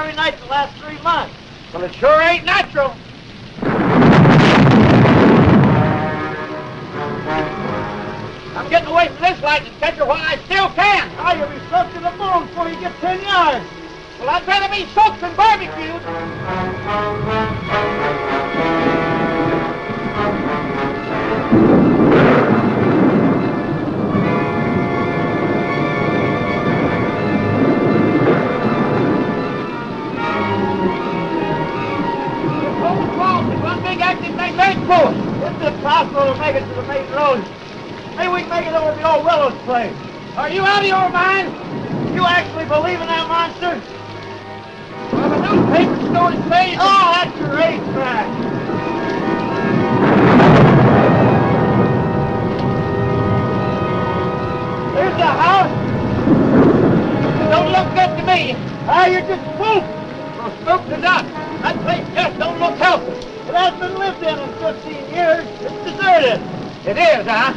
every night the last 3 months. Well, it sure ain't natural. I'm getting away from this lightning catcher while I still can. Oh, you'll be soaked to the bone before you get 10 yards. Well, I'd rather be soaked than barbecued. One big active magnetic force. It's impossible to make it to the main road. Maybe we can make it over to the old Willow's place. Are you out of your mind? You actually believe in that monster? Well, the newspaper's going to say... Oh, that's your racetrack. There's the house. Don't look good to me. Ah, you're just spooked. Well, spooked is us. That place just don't look healthy. It hasn't been lived in 15 years. It's deserted. It is, huh?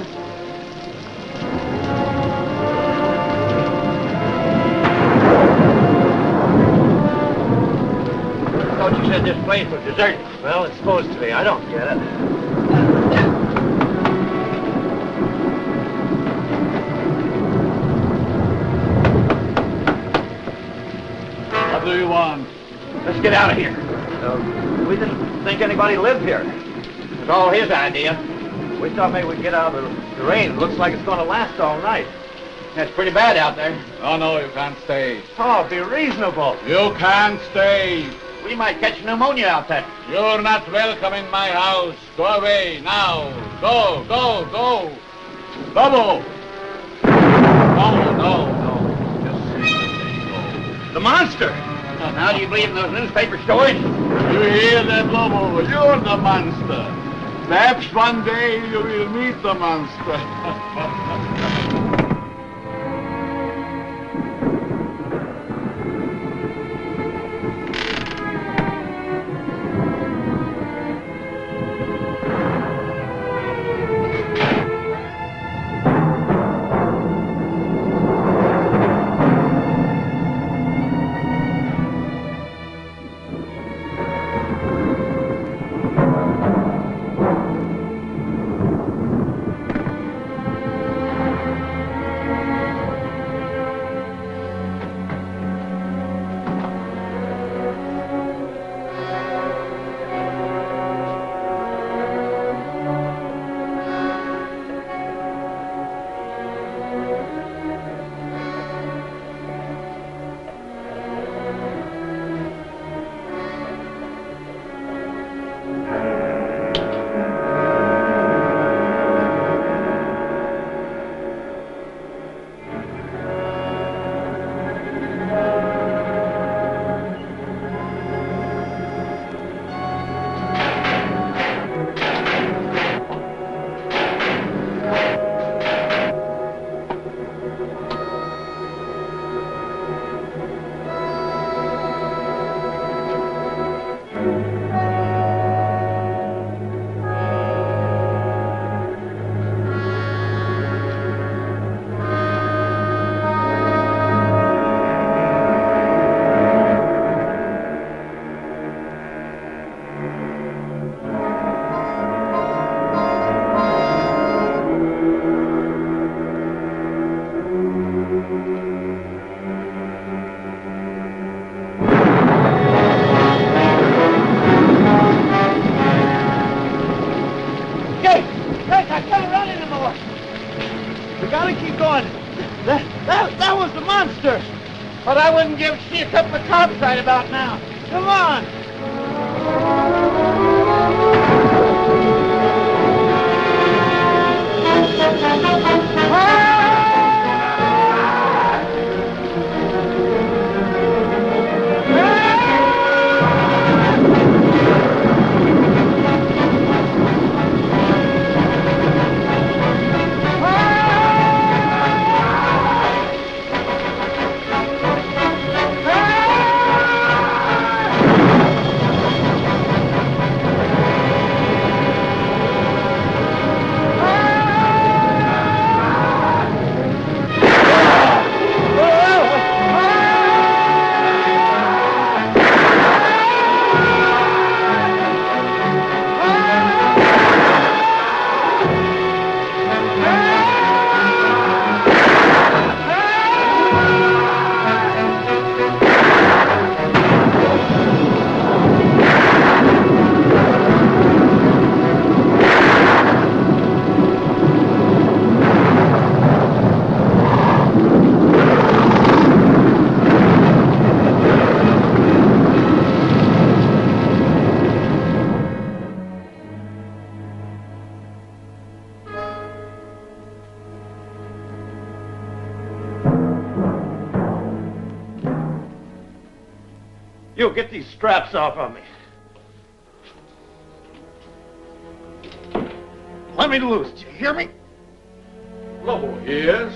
I thought you said this place was deserted. Well, it's supposed to be. I don't get it. What do you want? Let's get out of here. We didn't think anybody lived here. It was all his idea. We thought maybe we'd get out of the rain. It looks like it's going to last all night. It's pretty bad out there. Oh, no, you can't stay. Oh, be reasonable. You can't stay. We might catch pneumonia out there. You're not welcome in my house. Go away, now. Go, go, go. Double. No. Just go. The monster! Now, do you believe in those newspaper stories? You hear that, Lobo? You're the monster. Perhaps one day you will meet the monster. That was the monster. But I wouldn't give shit a couple of cops right about now. Come on. You get these straps off of me. Let me loose, do you hear me? Lobo hears,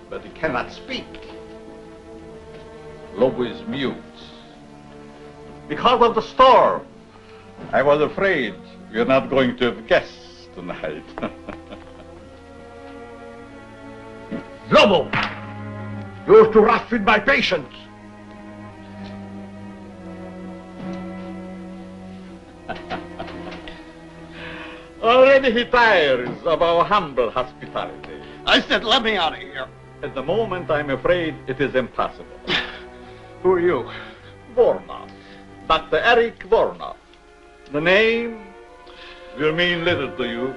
but he cannot speak. Lobo is mute. Because of the storm. I was afraid you're not going to have guests tonight. Lobo! You're too rough with my patience. Already he tires of our humble hospitality. I said, let me out of here. At the moment, I'm afraid it is impossible. Who are you? Vornov. Dr. Eric Vornov. The name will mean little to you.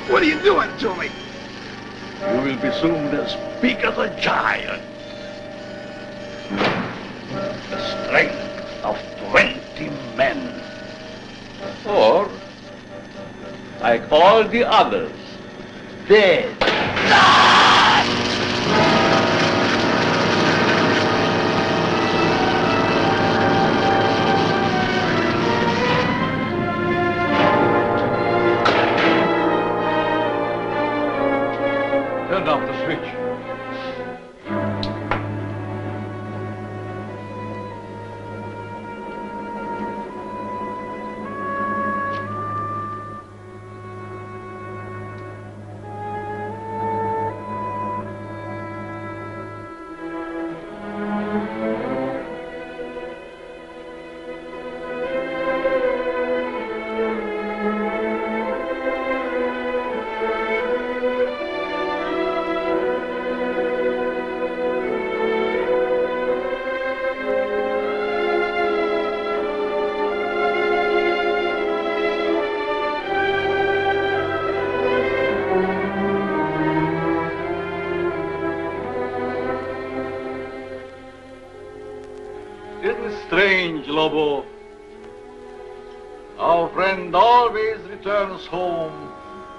What are you doing to me? You will be soon as big as a giant. The strength of 20 men. Or, like all the others, dead. Turn off the switch. Strange, Lobo. Our friend always returns home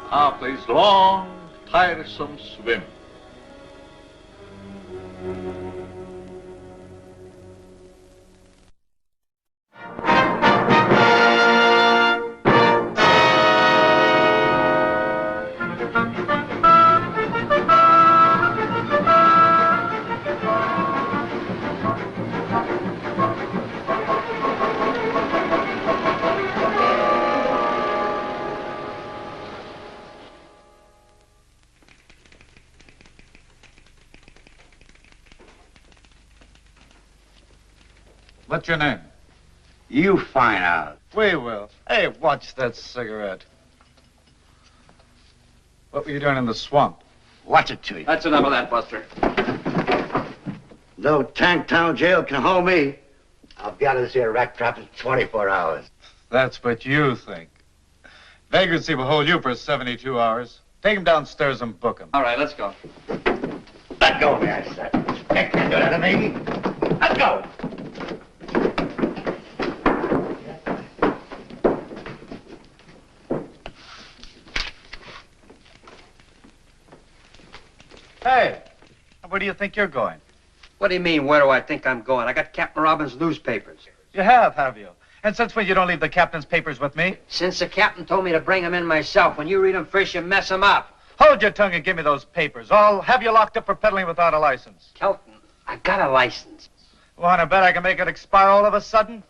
after his long, tiresome swim. What's your name? You find out. We will. Hey, watch that cigarette. What were you doing in the swamp? Watch it to you. That's enough of that, Buster. No Tanktown jail can hold me. I'll be out of this here rat trap in 24 hours. That's what you think. Vagrancy will hold you for 72 hours. Take him downstairs and book him. All right, let's go. Let go of me, I said. You can't do that to me. Let go. Hey, where do you think you're going? What do you mean, where do I think I'm going? I got Captain Robbins' newspapers. You have you? And since when you don't leave the captain's papers with me? Since the captain told me to bring them in myself. When you read them first, you mess them up. Hold your tongue and give me those papers. I'll have you locked up for peddling without a license. Kelton, I got a license. Want to bet I can make it expire all of a sudden?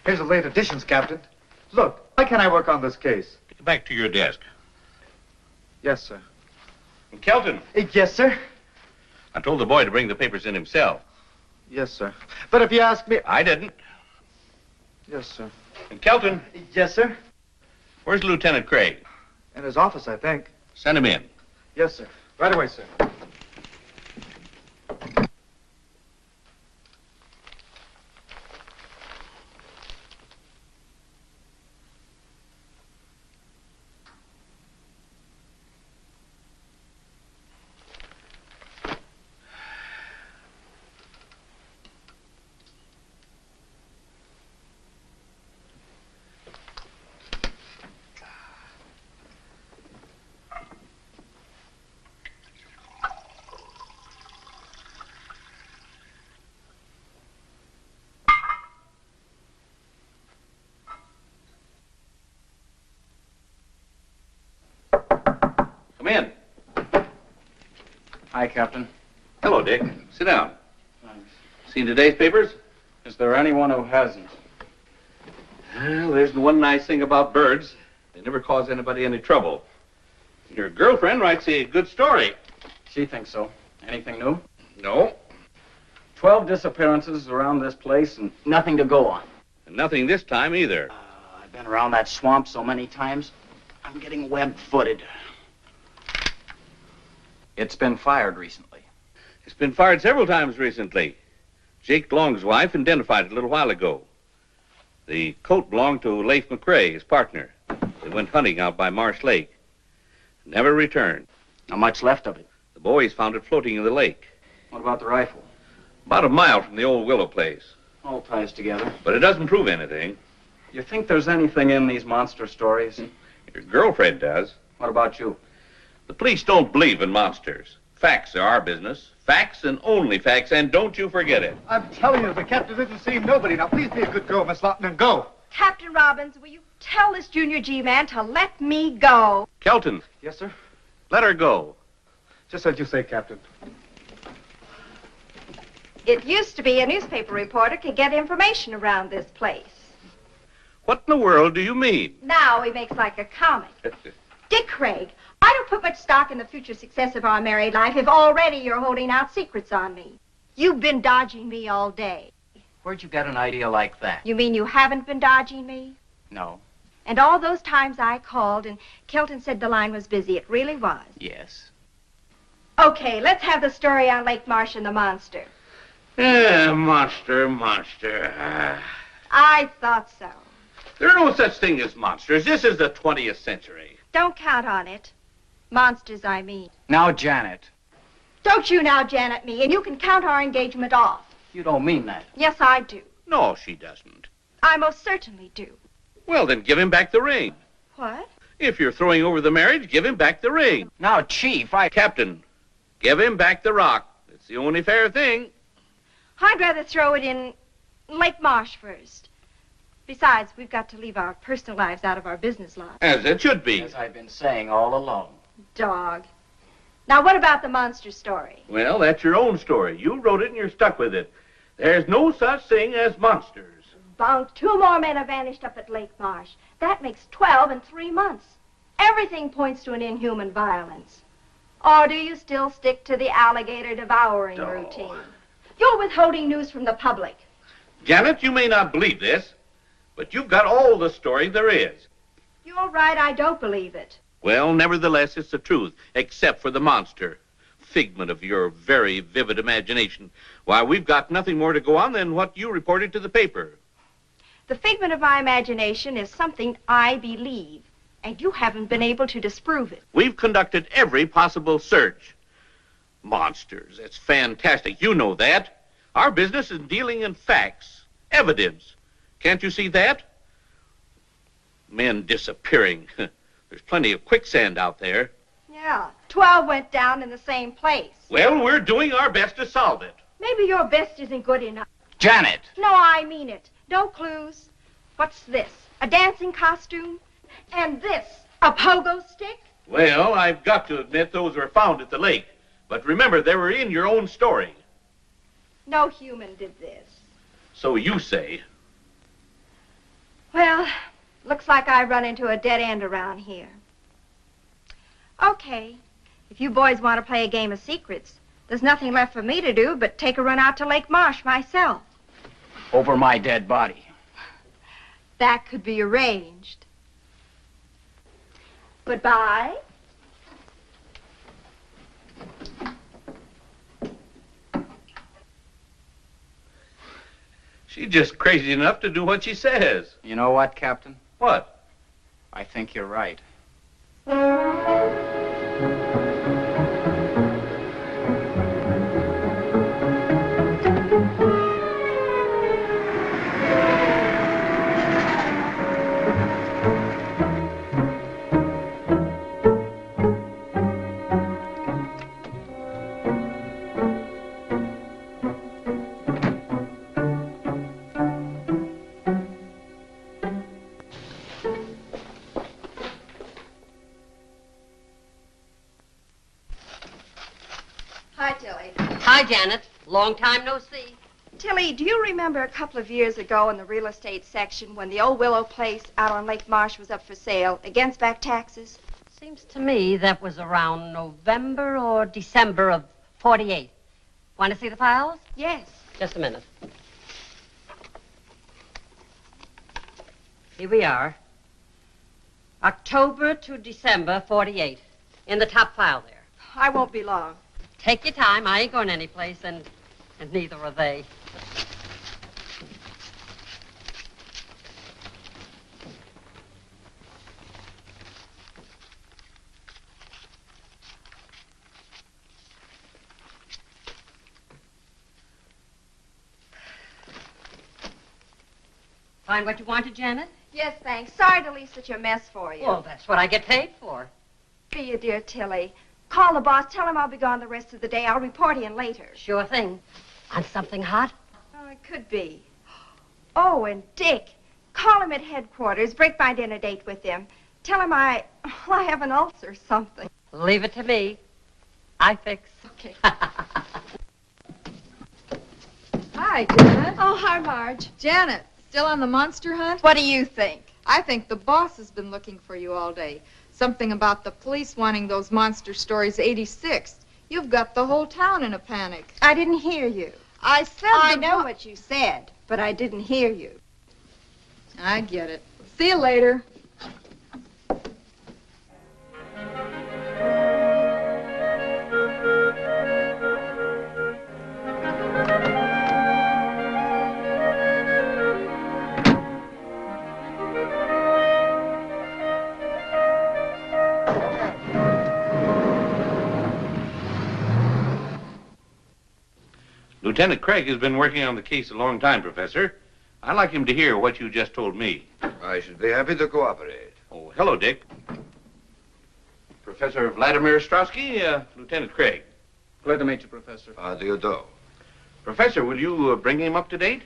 Here's the late editions, Captain. Look, why can't I work on this case? Get back to your desk. Yes, sir. And Kelton, Yes, sir. I told the boy to bring the papers in himself. Yes, sir. But if you ask me... I didn't. Yes, sir. And Kelton, Yes, sir. where's Lieutenant Craig? In his office, I think. Send him in. Yes, sir. Right away, sir. Come in. Hi, Captain. Hello, Dick. Sit down. Thanks. Seen today's papers? Is there anyone who hasn't? Well, there's the one nice thing about birds. They never cause anybody any trouble. Your girlfriend writes a good story. She thinks so. Anything new? No. 12 disappearances around this place and nothing to go on. And nothing this time either. I've been around that swamp so many times, I'm getting web-footed. It's been fired recently. It's been fired several times recently. Jake Long's wife identified it a little while ago. The coat belonged to Leif McCoy, his partner. They went hunting out by Marsh Lake. Never returned. Not much left of it. The boys found it floating in the lake. What about the rifle? About a mile from the old willow place. All ties together. But it doesn't prove anything. You think there's anything in these monster stories? Your girlfriend does. What about you? The police don't believe in monsters. Facts are our business. Facts and only facts, and don't you forget it. I'm telling you, the captain didn't see nobody. Now, please be a good girl, Miss Lawton, and go. Captain Robbins, will you tell this Junior G man to let me go? Kelton, Yes, sir? let her go. Just as you say, Captain. It used to be a newspaper reporter could get information around this place. What in the world do you mean? Now he makes like a comic. Dick Craig, I don't put much stock in the future success of our married life if already you're holding out secrets on me. You've been dodging me all day. Where'd you get an idea like that? You mean you haven't been dodging me? No. And all those times I called and Kelton said the line was busy, it really was. Yes. Okay, let's have the story on Lake Marsh and the monster. Monster. I thought so. There are no such thing as monsters. This is the 20th century. Don't count on it. Monsters, I mean. Now, Janet, Don't you now Janet me, and you can count our engagement off. you don't mean that. Yes, I do. No, she doesn't. I most certainly do. Well, then give him back the ring. What? If you're throwing over the marriage, give him back the ring. Now, Chief, Captain, give him back the rock. It's the only fair thing. I'd rather throw it in Lake Marsh first. Besides, we've got to leave our personal lives out of our business lives. As it should be. as I've been saying all along. Dog. Now, what about the monster story? Well, that's your own story. You wrote it and you're stuck with it. There's no such thing as monsters. Bunk, 2 more men have vanished up at Lake Marsh. That makes 12 in 3 months. Everything points to an inhuman violence. Or do you still stick to the alligator devouring routine? You're withholding news from the public. Janet, you may not believe this, but you've got all the story there is. You're right, I don't believe it. Well, nevertheless, it's the truth, except for the monster. Figment of your very vivid imagination. Why, we've got nothing more to go on than what you reported to the paper. The figment of my imagination is something I believe, and you haven't been able to disprove it. We've conducted every possible search. Monsters, that's fantastic. You know that. Our business is dealing in facts, evidence. Can't you see that? Men disappearing. There's plenty of quicksand out there. Yeah, 12 went down in the same place. Well, we're doing our best to solve it. Maybe your best isn't good enough. Janet! No, I mean it. No clues. What's this? A dancing costume? And this, a pogo stick? Well, I've got to admit those were found at the lake. But remember, they were in your own story. No human did this. So you say. Well, looks like I run into a dead end around here. Okay, if you boys want to play a game of secrets, there's nothing left for me to do but take a run out to Lake Marsh myself. Over my dead body. That could be arranged. Goodbye. She's just crazy enough to do what she says. You know what, Captain? What? I think you're right. Hi, Tilly. Hi, Janet. Long time no see. Tilly, do you remember a couple of years ago in the real estate section when the old Willow place out on Lake Marsh was up for sale against back taxes? Seems to me that was around November or December of 48. Want to see the files? Yes. Just a minute. Here we are. October to December 48. In the top file there. I won't be long. Take your time. I ain't going anyplace, and neither are they. Find what you wanted, Janet? Yes, thanks. Sorry to leave such a mess for you. Well, that's what I get paid for. Be you, dear Tilly. Call the boss. Tell him I'll be gone the rest of the day. I'll report in later. Sure thing. On something hot? Oh, it could be. Oh, and Dick. Call him at headquarters. Break my dinner date with him. Tell him I have an ulcer or something. Leave it to me. I fix. Okay. Hi, Janet. Oh, hi, Marge. Janet, still on the monster hunt? What do you think? I think the boss has been looking for you all day. Something about the police wanting those monster stories 86th. You've got the whole town in a panic. I didn't hear you. I said I know what you said, but I didn't hear you. I get it. See you later. Lieutenant Craig has been working on the case a long time, Professor. I'd like him to hear what you just told me. I should be happy to cooperate. Oh, hello, Dick. Professor Vladimir Ostrowski, Lieutenant Craig. Glad to meet you, Professor. How do you do? Professor, will you bring him up to date?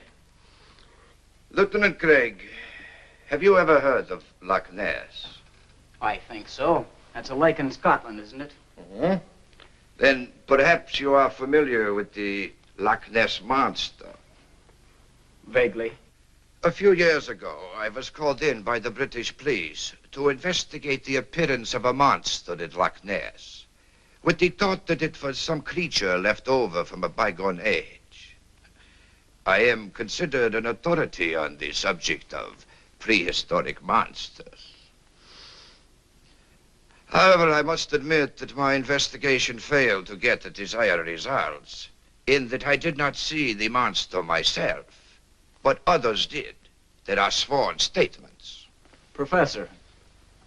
Lieutenant Craig, have you ever heard of Loch Ness? I think so. That's a lake in Scotland, isn't it? Mm-hmm. Then perhaps you are familiar with the Loch Ness Monster. Vaguely. A few years ago, I was called in by the British police to investigate the appearance of a monster at Loch Ness, with the thought that it was some creature left over from a bygone age. I am considered an authority on the subject of prehistoric monsters. However, I must admit that my investigation failed to get the desired results, in that I did not see the monster myself, but others did. There are sworn statements. Professor,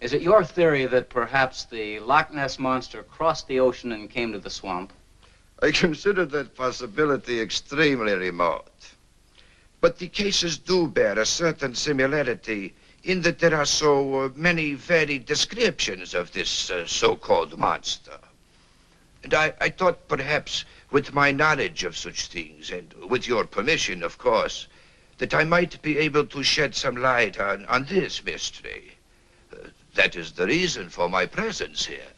is it your theory that perhaps the Loch Ness Monster crossed the ocean and came to the swamp? I consider that possibility extremely remote. But the cases do bear a certain similarity in that there are so many varied descriptions of this so-called monster. And I thought perhaps with my knowledge of such things, and with your permission, of course, that I might be able to shed some light on this mystery. That is the reason for my presence here.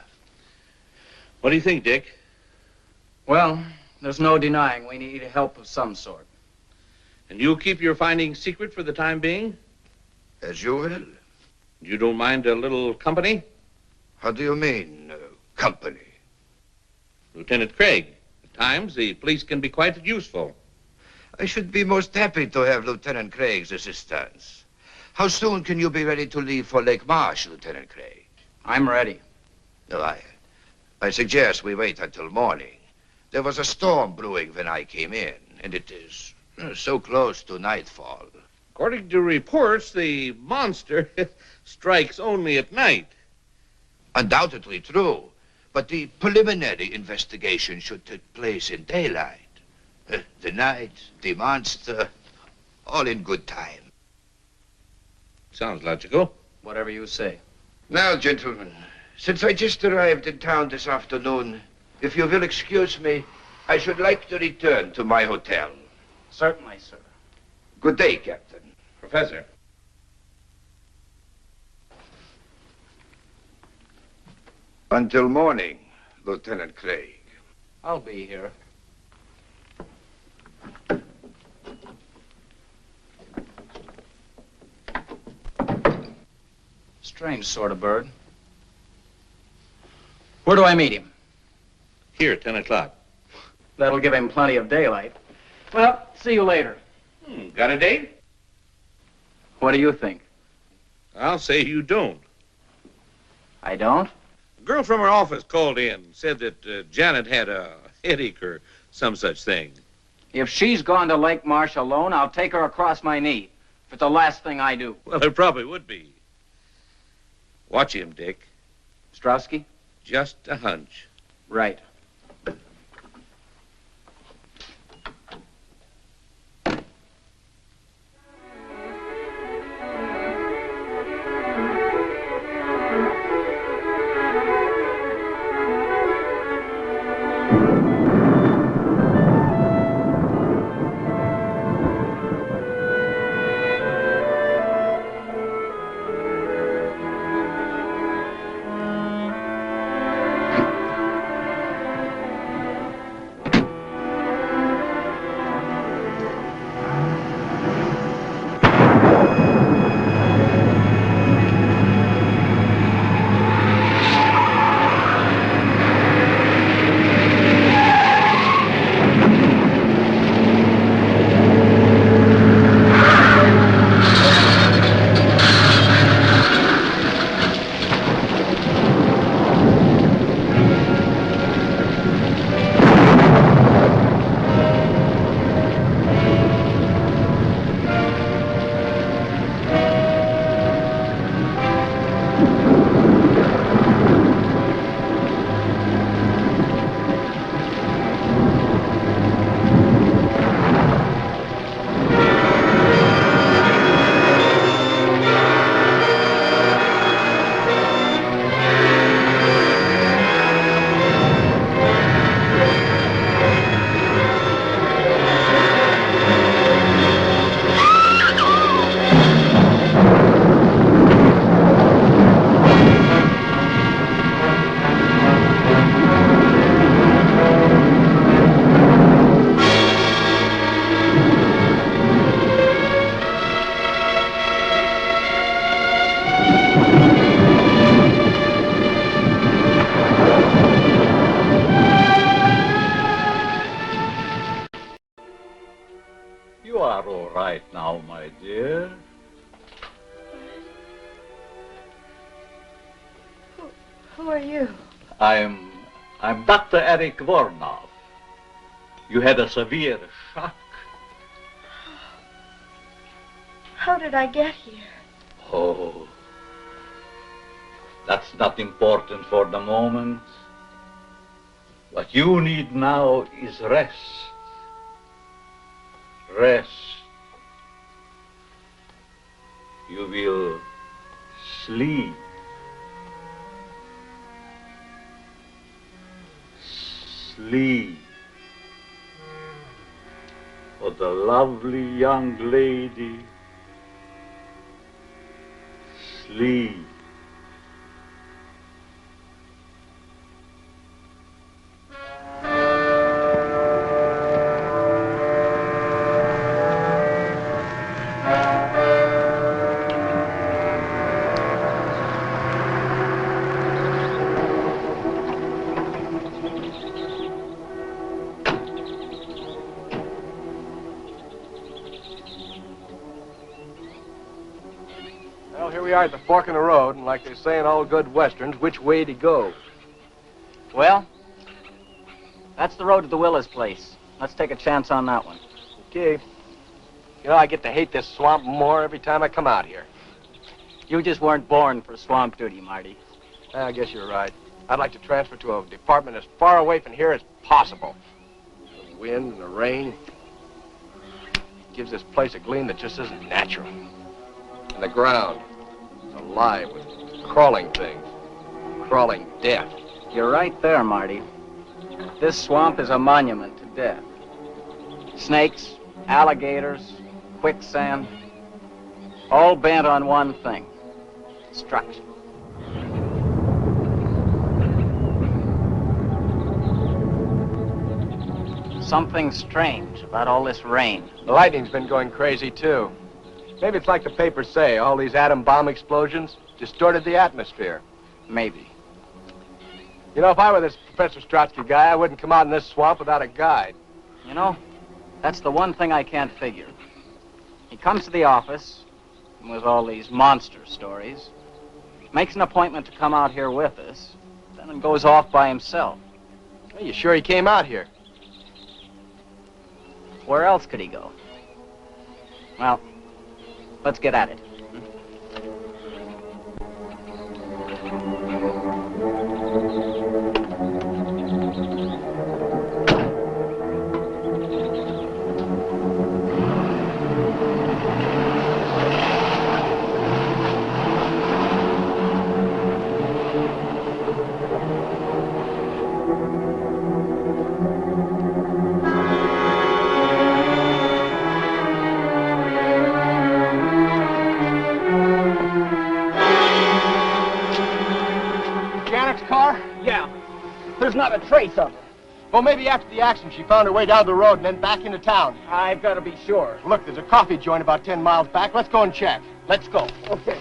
What do you think, Dick? Well, there's no denying we need help of some sort. And you'll keep your findings secret for the time being? As you will. You don't mind a little company? How do you mean, company? Lieutenant Craig, at times the police can be quite useful. I should be most happy to have Lieutenant Craig's assistance. How soon can you be ready to leave for Lake Marsh, Lieutenant Craig? I'm ready. No, I suggest we wait until morning. There was a storm brewing when I came in, and it is so close to nightfall. According to reports, the monster strikes only at night. Undoubtedly true, but the preliminary investigation should take place in daylight. The night, the monster, all in good time. Sounds logical. Whatever you say. Now, gentlemen, since I just arrived in town this afternoon, if you will excuse me, I should like to return to my hotel. Certainly, sir. Good day, Captain. Professor. Until morning, Lieutenant Craig. I'll be here. Strange sort of bird. Where do I meet him? Here, 10 o'clock. That'll give him plenty of daylight. Well, see you later. Got a date? What do you think? I'll say you don't. I don't? A girl from her office called in, said that Janet had a headache or some such thing. If she's gone to Lake Marsh alone, I'll take her across my knee. If it's the last thing I do. Well, it probably would be. Watch him, Dick. Strowski? Just a hunch. Right. Who are you? I'm Dr. Eric Vornov. You had a severe shock. How did I get here? Oh, that's not important for the moment. What you need now is rest. Rest. You will sleep. Sleep. For the lovely young lady. Sleep. we are at the fork in the road, and like they say in all good westerns, which way to go? Well, that's the road to the Willis place. Let's take a chance on that one. Okay. You know, I get to hate this swamp more every time I come out here. You just weren't born for swamp duty, Marty. I guess you're right. I'd like to transfer to a department as far away from here as possible. The wind and the rain gives this place a gleam that just isn't natural. And the ground is alive with crawling things, crawling death. You're right there, Marty. This swamp is a monument to death. Snakes, alligators, quicksand, all bent on one thing: destruction. Something strange about all this rain. The lightning's been going crazy, too. Maybe it's like the papers say, all these atom bomb explosions distorted the atmosphere. Maybe. You know, if I were this Professor Strotsky guy, I wouldn't come out in this swamp without a guide. You know, that's the one thing I can't figure. He comes to the office with all these monster stories, makes an appointment to come out here with us, then goes off by himself. Are you sure he came out here? Where else could he go? Well, let's get at it. There's not a trace of her. Well, maybe after the accident, she found her way down the road and then back into town. I've got to be sure. Look, there's a coffee joint about 10 miles back. Let's go and check. Let's go. Okay.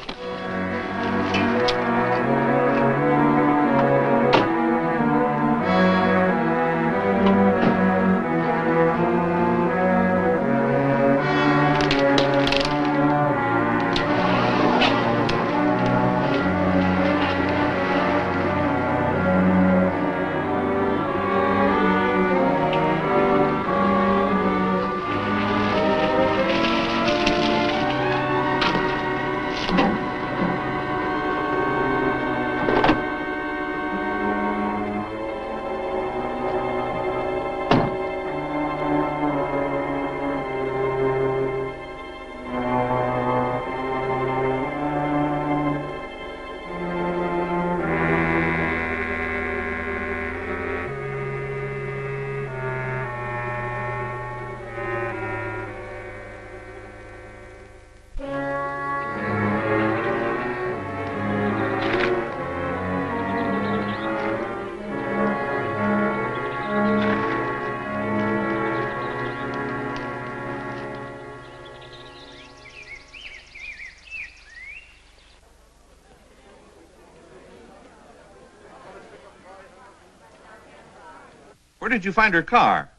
Where did you find her car?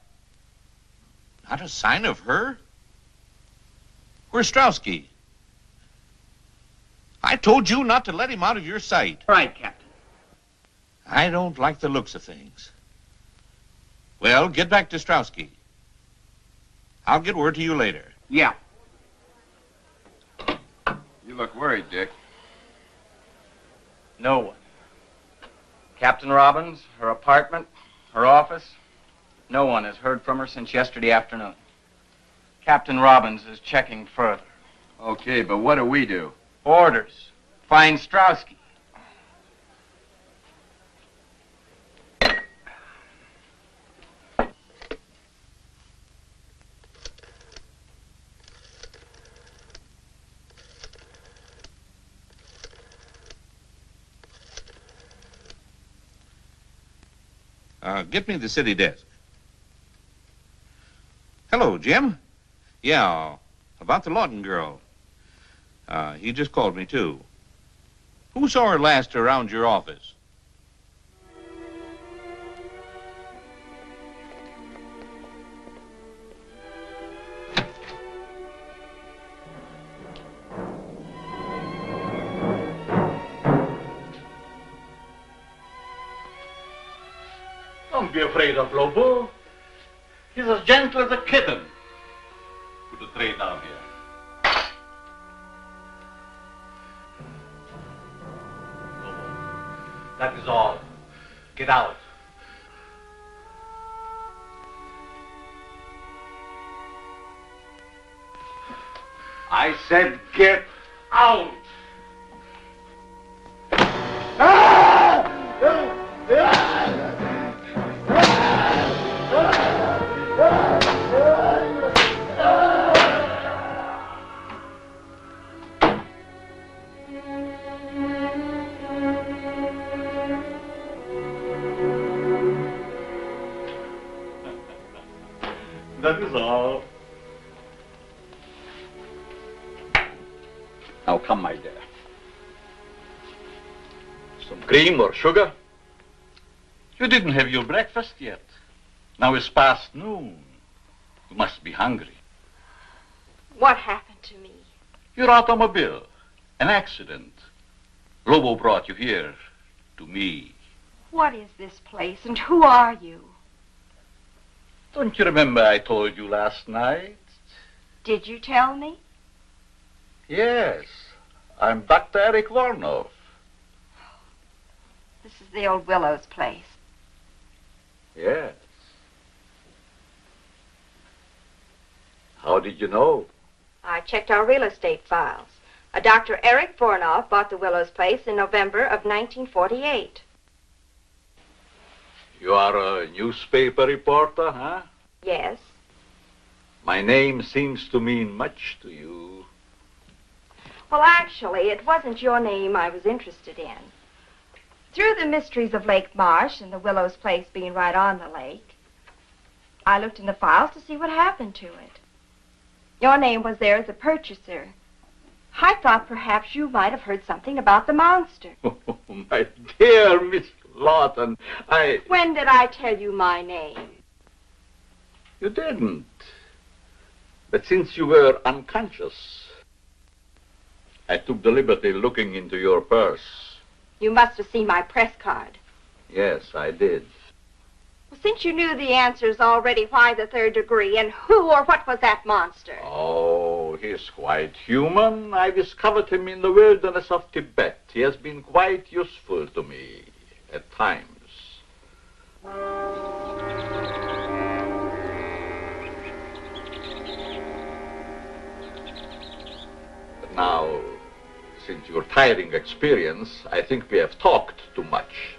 Not a sign of her? Where's Strowski? I told you not to let him out of your sight. Right, Captain. I don't like the looks of things. Well, get back to Strowski. I'll get word to you later. Yeah. You look worried, Dick. No one. Captain Robbins, her apartment, her office. No one has heard from her since yesterday afternoon. Captain Robbins is checking further. Okay, but what do we do? Orders. Find Strowski. Get me the city desk. Hello, Jim. Yeah, about the Lawton girl. He just called me, too. Who saw her last around your office? Don't be afraid of Lobo. He's as gentle as a kitten. Put the tray down here. Lobo, that is all. Get out. I said get out! That is all. Now come, my dear. Some cream or sugar? You didn't have your breakfast yet. Now it's past noon. You must be hungry. What happened to me? Your automobile. An accident. Lobo brought you here to me. What is this place and who are you? Don't you remember I told you last night? Did you tell me? Yes. I'm Dr. Eric Vornov. This is the old Willows place. Yes. How did you know? I checked our real estate files. A Dr. Eric Vornov bought the Willows place in November of 1948. You are a newspaper reporter, huh? Yes. My name seems to mean much to you. Well, actually, it wasn't your name I was interested in. Through the mysteries of Lake Marsh and the Willows place being right on the lake, I looked in the files to see what happened to it. Your name was there as a purchaser. I thought perhaps you might have heard something about the monster. Oh, my dear Miss Lawton, When did I tell you my name? You didn't. But since you were unconscious, I took the liberty looking into your purse. You must have seen my press card. Yes, I did. Well, since you knew the answers already, why the third degree, and who or what was that monster? Oh, he's quite human. I discovered him in the wilderness of Tibet. He has been quite useful to me at times. But now, since your tiring experience, I think we have talked too much.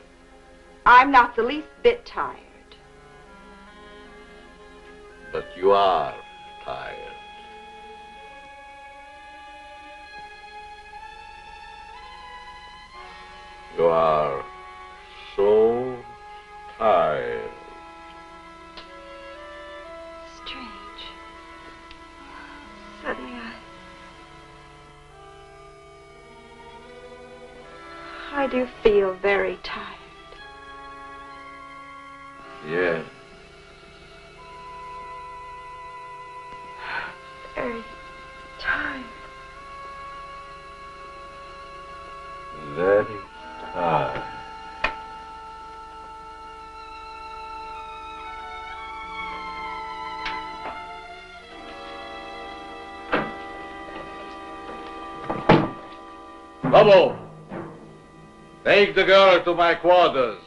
I'm not the least bit tired. But you are tired. You are so tired. Strange. Suddenly I do feel very tired. Yes. Very tired. Very tired. Lobo, take the girl to my quarters.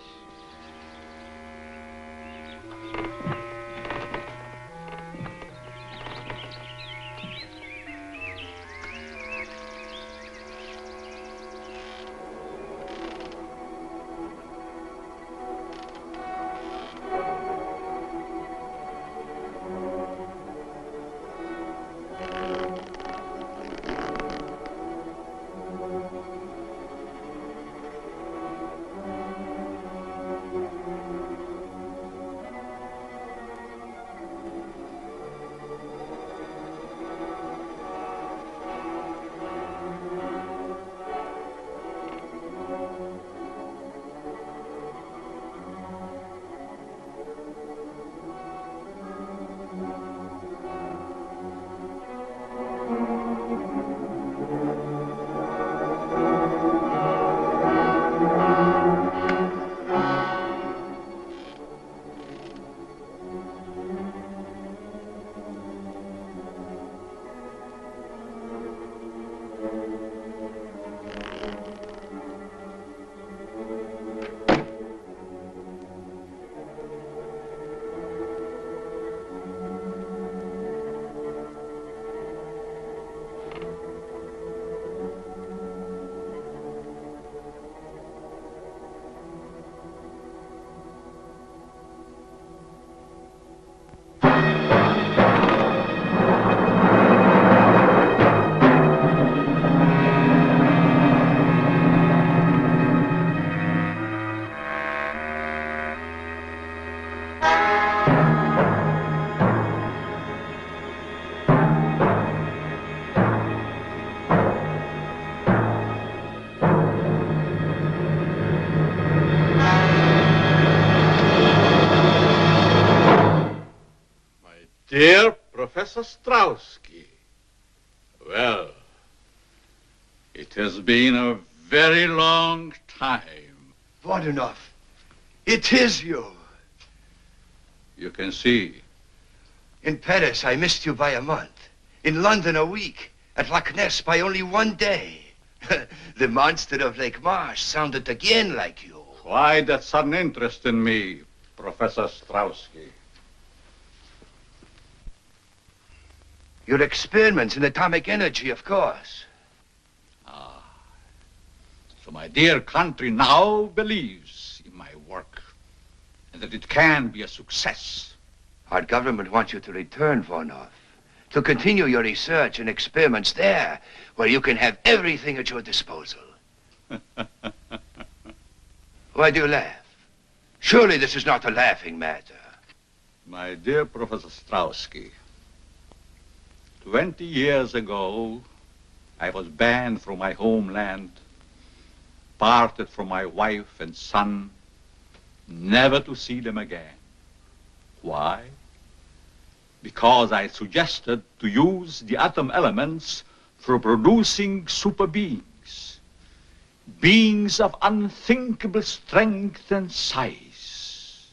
Dear Professor Strauski, well, it has been a very long time. Voronov, it is you. You can see. In Paris, I missed you by a month. In London, a week. At Loch Ness, by only 1 day. The monster of Lake Marsh sounded again like you. Why that sudden interest in me, Professor Strauski? Your experiments in atomic energy, of course. So my dear country now believes in my work and that it can be a success. Our government wants you to return, Voronov, to continue your research and experiments there, where you can have everything at your disposal. Why do you laugh? Surely this is not a laughing matter. My dear Professor Strauski, 20 years ago, I was banned from my homeland, parted from my wife and son, never to see them again. Why? Because I suggested to use the atom elements for producing super beings, beings of unthinkable strength and size.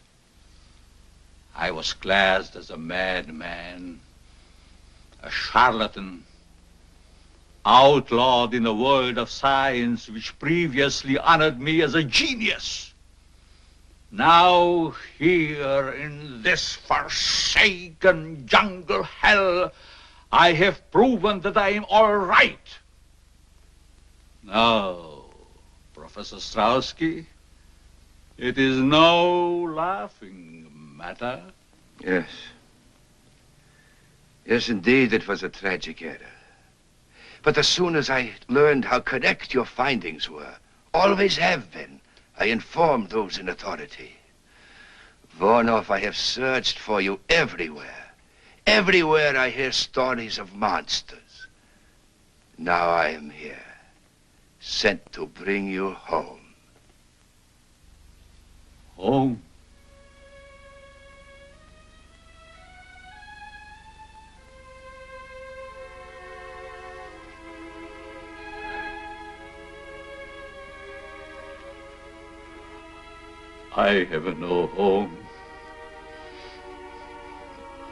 I was classed as a madman, a charlatan, outlawed in a world of science which previously honored me as a genius. Now, here in this forsaken jungle hell, I have proven that I am all right. Now, Professor Strauski, it is no laughing matter. Yes. Yes, indeed, it was a tragic error. But as soon as I learned how correct your findings were, always have been, I informed those in authority. Voronov, I have searched for you everywhere. Everywhere I hear stories of monsters. Now I am here, sent to bring you home. Home? I have no home.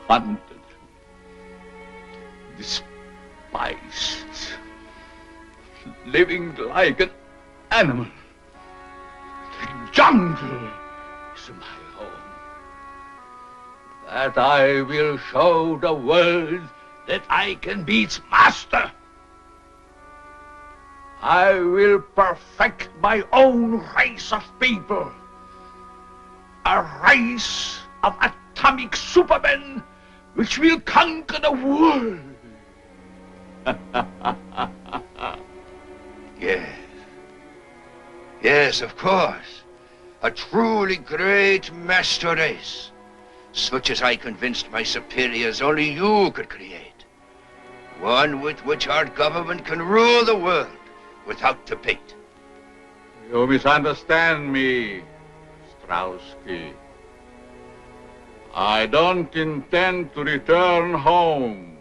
Hunted, despised, living like an animal. The jungle is my home. That I will show the world that I can be its master. I will perfect my own race of people. A race of atomic supermen which will conquer the world. Yes. Yes, of course. A truly great master race, such as I convinced my superiors only you could create. One with which our government can rule the world without debate. You misunderstand me, Strauski. I don't intend to return home.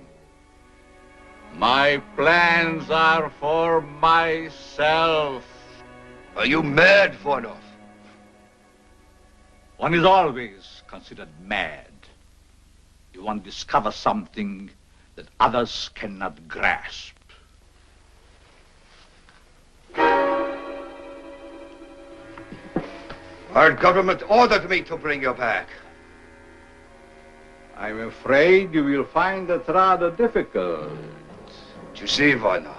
My plans are for myself. Are you mad, Voronov? One is always considered mad if one discovers something that others cannot grasp. Our government ordered me to bring you back. I'm afraid you will find it rather difficult. You see, Voronov,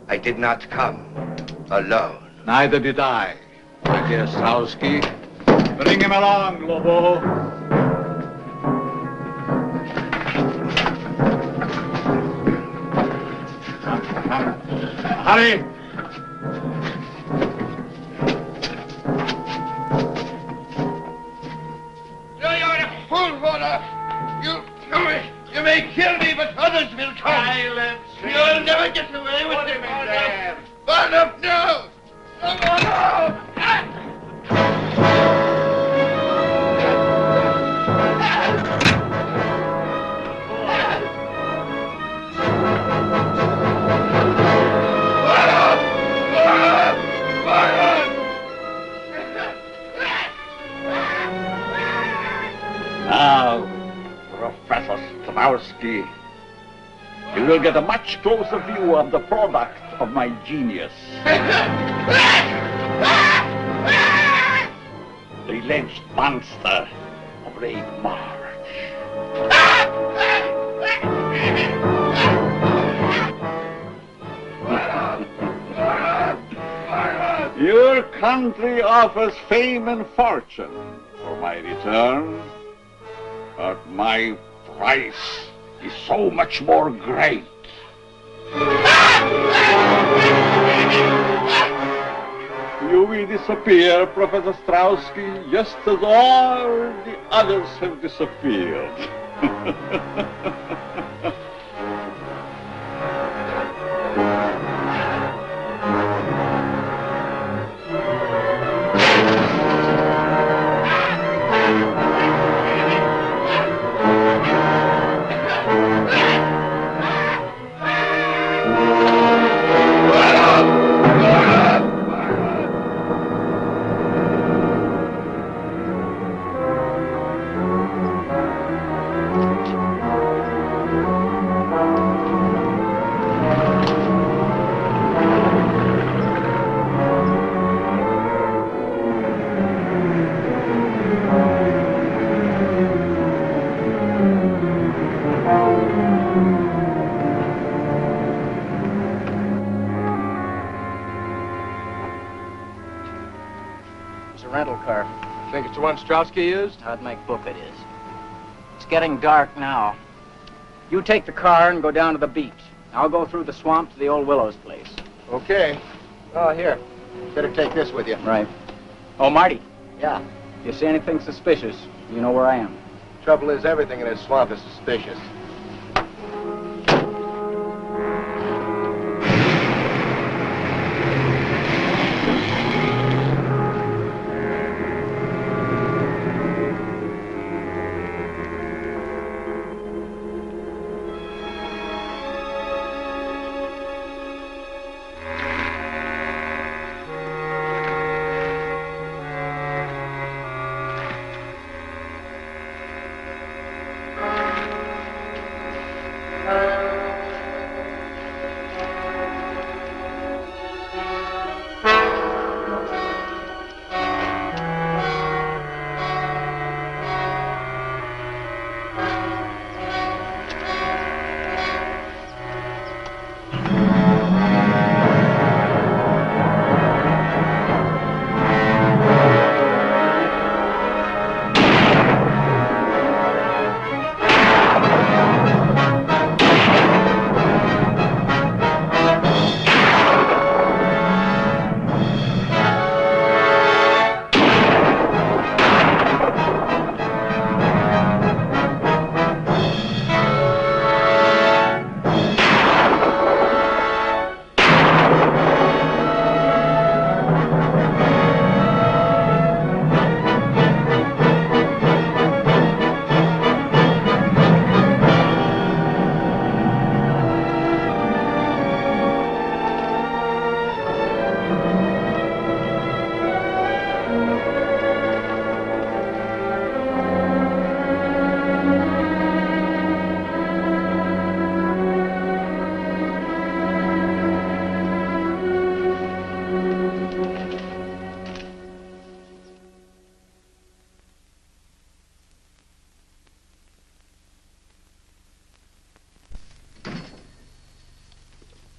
I did not come alone. Neither did I, my dear Strauski. Bring him along, Lobo. Hurry! You may kill me, but others will come. Silence. You'll never get away with Put it, him in there. Voronov, no! No! Now, Professor Strowski, you will get a much closer view of the product of my genius. The alleged monster of Lake March. Your country offers fame and fortune for my return, but my price is so much more great. You will disappear, Professor Strowski, just as all the others have disappeared. Strowski used? I'd make book it is. It's getting dark now. You take the car and go down to the beach. I'll go through the swamp to the old Willows place. Okay. Oh, here. Better take this with you. Right. Oh, Marty. Yeah. If you see anything suspicious, you know where I am. Trouble is, everything in this swamp is suspicious.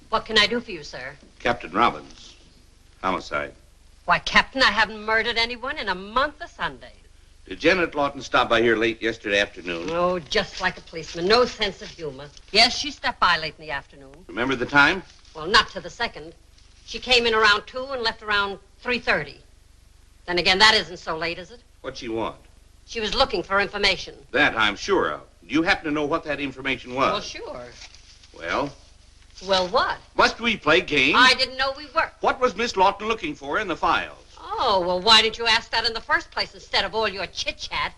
What can I do for you, sir? Captain Robbins. Homicide. Why, Captain, I haven't murdered anyone in a month of Sundays. Did Janet Lawton stop by here late yesterday afternoon? Oh, just like a policeman. No sense of humor. Yes, she stopped by late in the afternoon. Remember the time? Well, not to the second. She came in around 2 and left around 3:30. Then again, that isn't so late, is it? What'd she want? She was looking for information. That I'm sure of. Do you happen to know what that information was? Well, sure. Well? Well, what? Must we play games? I didn't know we were. What was Miss Lawton looking for in the files? Oh, well, why didn't you ask that in the first place instead of all your chit-chat?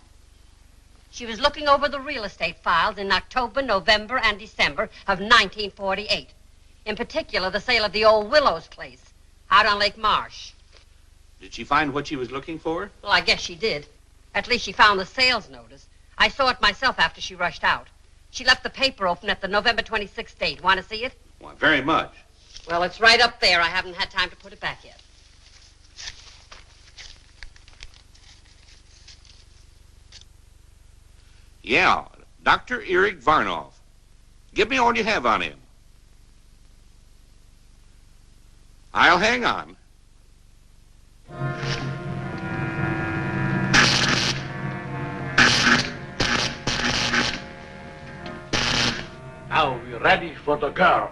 She was looking over the real estate files in October, November, and December of 1948. In particular, the sale of the old Willows place out on Lake Marsh. Did she find what she was looking for? Well, I guess she did. At least she found the sales notice. I saw it myself after she rushed out. She left the paper open at the November 26th date. Want to see it? Well, very much. Well, it's right up there. I haven't had time to put it back yet. Yeah, Dr. Erich Varnov. Give me all you have on him. I'll hang on. Now we're ready for the girl.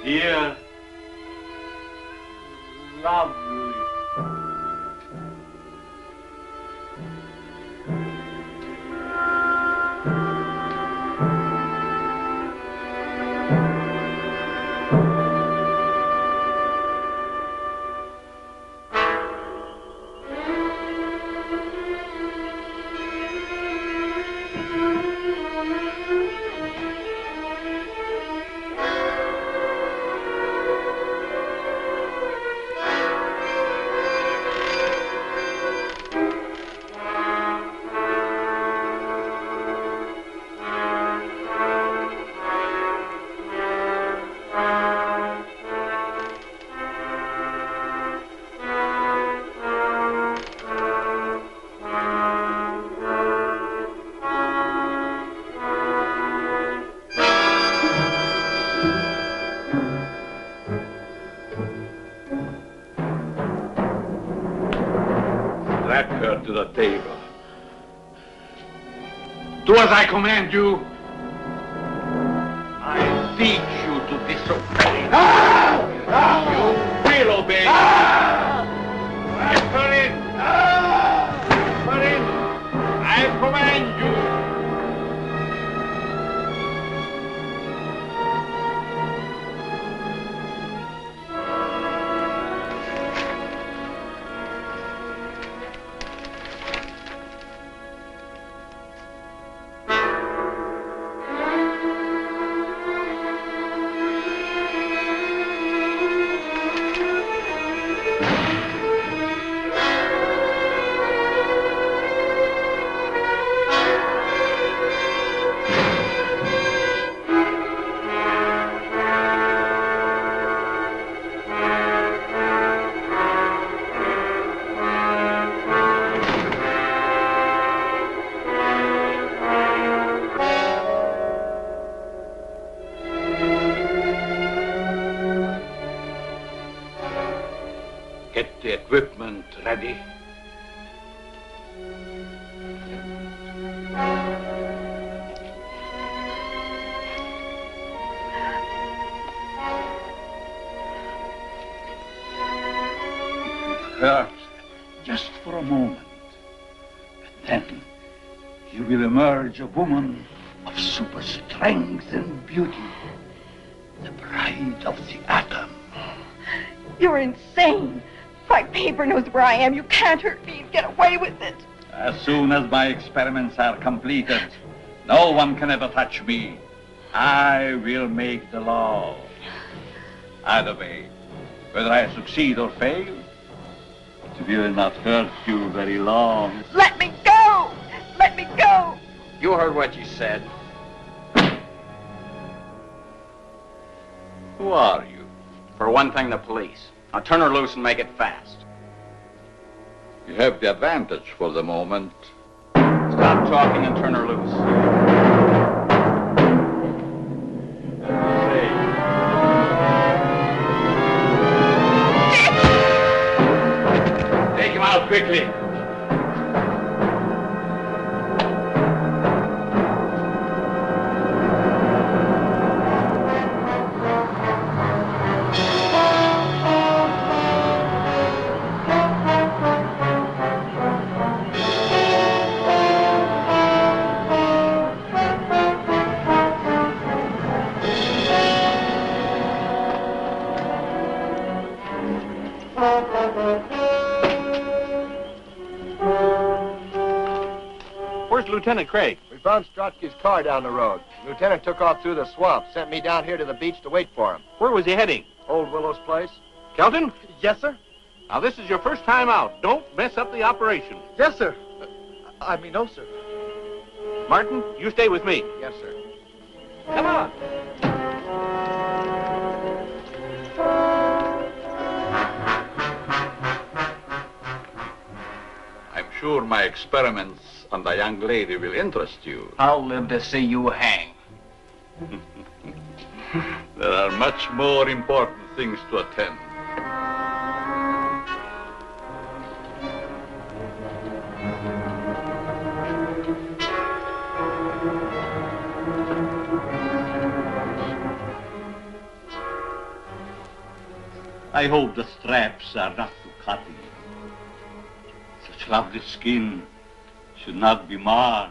Dear, lovely. Drag her to the table. Do as I command you. I teach you to disobey. You will obey. Let her in. Let her in. I command you. Get the equipment ready. It hurts just for a moment. And then you will emerge a woman of super strength and beauty. The bride of the atom. You're insane. My paper knows where I am. You can't hurt me and get away with it. As soon as my experiments are completed, no one can ever touch me. I will make the law. Either way, whether I succeed or fail, it will not hurt you very long. Let me go! Let me go! You heard what you said. Who are you? For one thing, the police. Now turn her loose and make it fast. You have the advantage for the moment. Stop talking and turn her loose. way. Where's Lieutenant Craig? We found Strotsky's car down the road. Lieutenant took off through the swamp, sent me down here to the beach to wait for him. Where was he heading? Old Willow's place. Kelton? Yes, sir. Now, this is your first time out. Don't mess up the operation. Yes, sir. I mean, no, sir. Martin, you stay with me. Yes, sir. Come on. I'm sure my experiments on the young lady will interest you. I'll live to see you hang. There are much more important things to attend. I hope the straps are not too cutting. Such lovely skin should not be marred.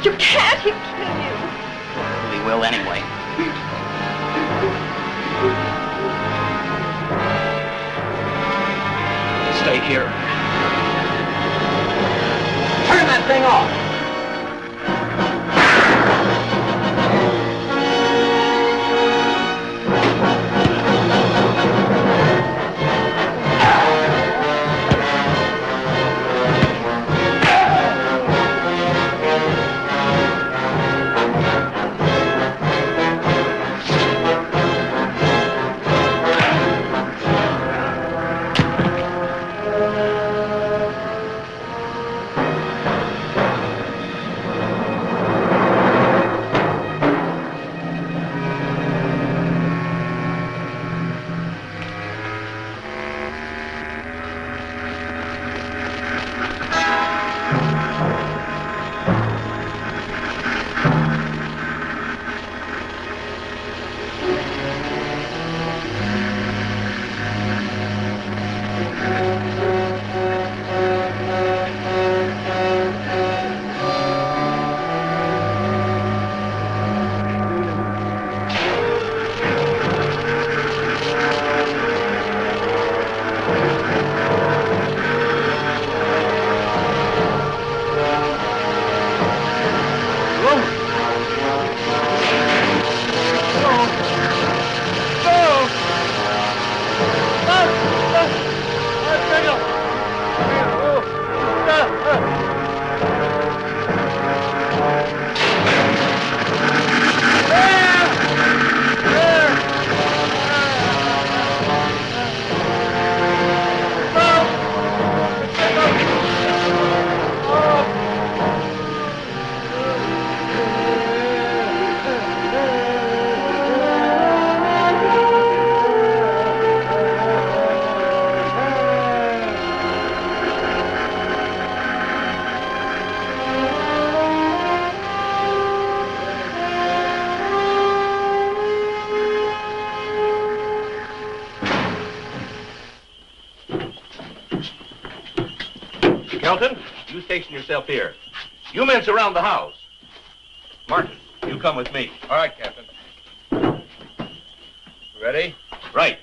You can't. He'll kill you. We will anyway. Stay here. Turn that thing off. Kelton, you station yourself here. You men surround the house. Martin, you come with me. All right, Captain. Ready? Right.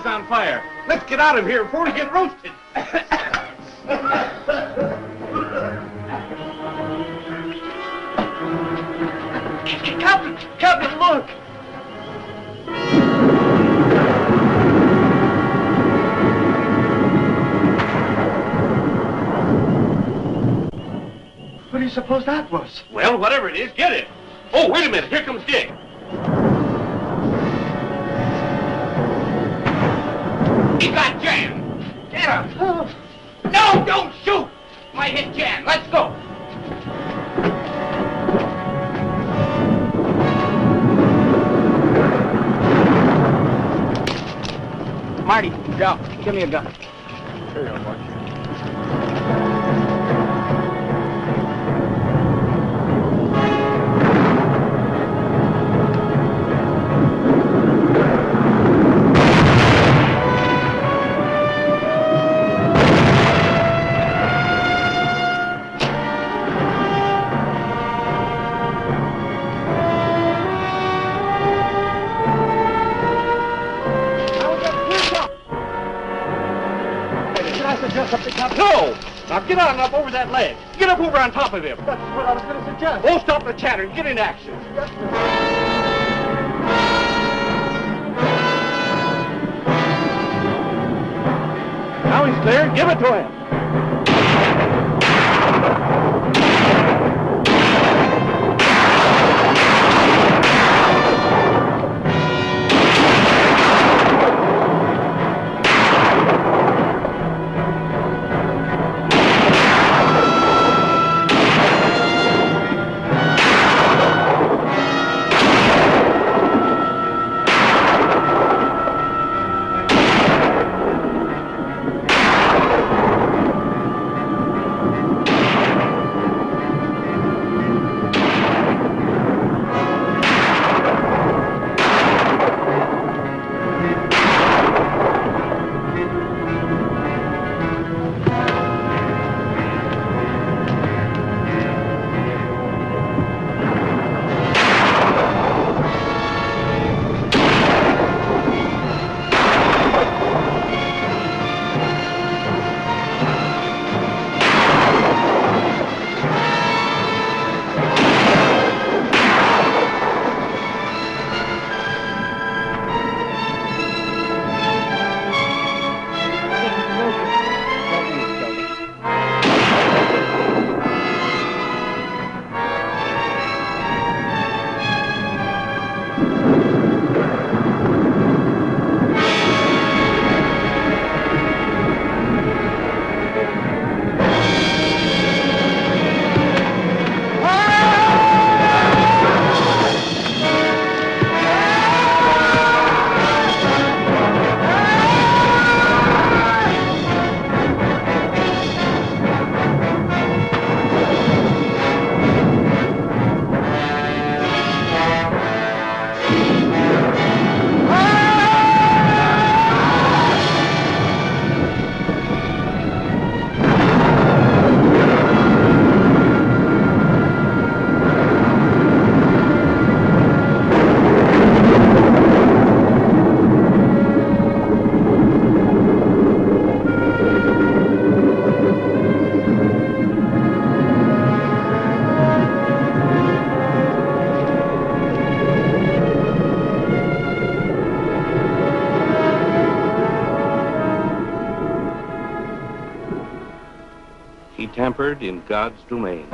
On fire. Let's get out of here before we get roasted. Captain, look. you suppose that was? Well, whatever it is, get it. Oh, wait a minute. Here comes Dick. He got Jan. Get him. Oh. No, don't shoot. Might hit Jan. Let's go. Marty, Joe, give me a gun. Here you go, Mark. No! Now get on up over that ledge. Get up over on top of him. That's what I was going to suggest. Oh, stop the chatter and get in action. Yes, sir. Now he's clear. Give it to him. He tampered in God's domain.